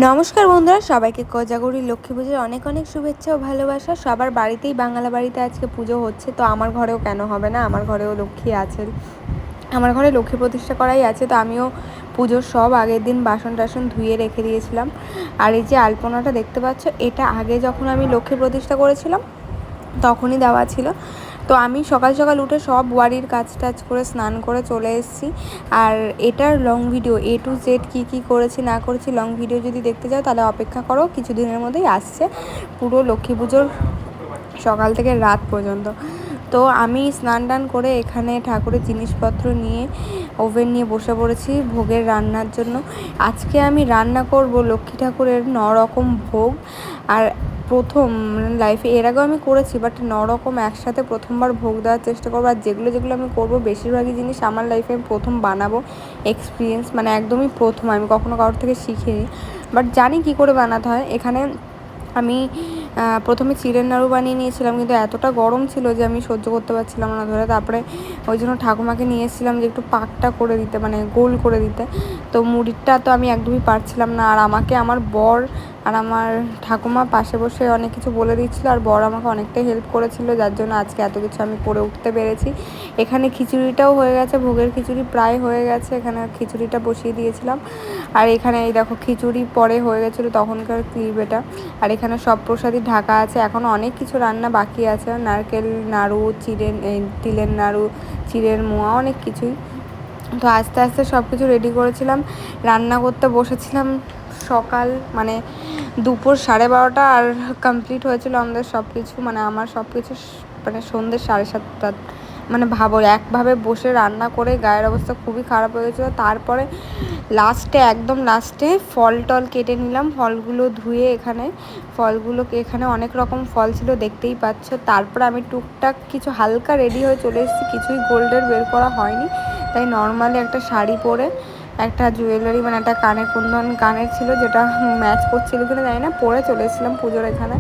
নমস্কার বন্ধুরা, সবাইকে কোজাগরি লক্ষ্মী পুজোর অনেক অনেক শুভেচ্ছা ও ভালোবাসা। সবার বাড়িতেই বাংলা বাড়িতে আজকে পুজো হচ্ছে, তো আমার ঘরেও কেন হবে না, আমার ঘরেও লক্ষ্মী আছেন। আমার ঘরে লক্ষ্মী প্রতিষ্ঠা করাই আছে, তো আমিও পুজোর সব আগের দিন বাসন টাসন ধুয়ে রেখে দিয়েছিলাম। আর এই যে আলপনাটা দেখতে পাচ্ছ, এটা আগে যখন আমি লক্ষ্মী প্রতিষ্ঠা করেছিলাম তখনই দেওয়া ছিল। তো আমি সকাল সকাল উঠে সব বাড়ির কাজ টাজ করে স্নান করে চলে এসেছি। আর এটার long video A to Z কী করেছি না করেছি লং ভিডিও যদি দেখতে যাও তাহলে অপেক্ষা করো, কিছুদিনের মধ্যেই আসছে পুরো লক্ষ্মী পুজোর সকাল থেকে রাত পর্যন্ত। তো আমি স্নান টান করে এখানে ঠাকুরের জিনিসপত্র নিয়ে ওভেন নিয়ে বসে পড়েছি ভোগের রান্নার জন্য। আজকে আমি রান্না করব লক্ষ্মী ঠাকুরের 9 রকম ভোগ। আর প্রথম লাইফে, এর আগেও আমি করেছি, বাট 9 রকম একসাথে প্রথমবার ভোগ দেওয়ার চেষ্টা করবো। আর যেগুলো আমি করবো বেশিরভাগই জিনিস আমার লাইফে আমি প্রথম বানাবো, এক্সপিরিয়েন্স, মানে একদমই প্রথম, আমি কখনো কারোর থেকে শিখিনি, বাট জানি কী করে বানাতে হয়। এখানে আমি প্রথমে চিড়ের নাড়ু বানিয়ে নিয়েছিলাম, কিন্তু এতটা গরম ছিল যে আমি সহ্য করতে পারছিলাম না ধরে। তারপরে ওই জন্য ঠাকুমাকে নিয়ে এসেছিলাম যে একটু পাকটা করে দিতে, মানে গোল করে দিতে। তো মুড়িটা তো আমি একদমই পারছিলাম না। আর আমাকে আমার বর আর আমার ঠাকুমা পাশে বসে অনেক কিছু বলে দিচ্ছিলো, আর বর আমাকে অনেকটাই হেল্প করেছিল, যার জন্য আজকে এত কিছু আমি করে উঠতে পেরেছি। এখানে খিচুড়িটাও হয়ে গেছে, ভোগের খিচুড়ি প্রায় হয়ে গেছে, এখানে খিচুড়িটা বসিয়ে দিয়েছিলাম। আর এখানে এই দেখো খিচুড়ি পরে হয়ে গেছিলো তখনকার ক্লিপ এটা। আর এখানে সব প্রসাদই ঢাকা আছে, এখনও অনেক কিছু রান্না বাকি আছে, নারকেল নাড়ু, তিলের নাড়ু, চিড়ের মোয়া, অনেক কিছুই। তো আস্তে আস্তে সব কিছু রেডি করেছিলাম, রান্না করতে বসেছিলাম সকাল, মানে দুপুর 12:30, আর কমপ্লিট হয়েছিল আমাদের সব কিছু, মানে আমার সব কিছু মানে সন্ধ্যে 7:30। মানে ভাবো, একভাবে বসে রান্না করে গায়ের অবস্থা খুবই খারাপ হয়ে গেছিলো। তারপরে লাস্টে, একদম লাস্টে ফল টল কেটে নিলাম, ফলগুলো ধুয়ে এখানে অনেক রকম ফল ছিল দেখতেই পাচ্ছ। তারপর আমি টুকটাক কিছু হালকা রেডি হয়ে চলে এসেছি, কিছুই গোল্ডের বের করা হয়নি, তাই নর্মালি একটা শাড়ি পরে, একটা জুয়েলারি, মানে একটা কানের কুন্দন কানের ছিল, যেটা ম্যাচ করছিল কিনা জানি না, পরে চলে এসেছিলাম পুজোর এখানে।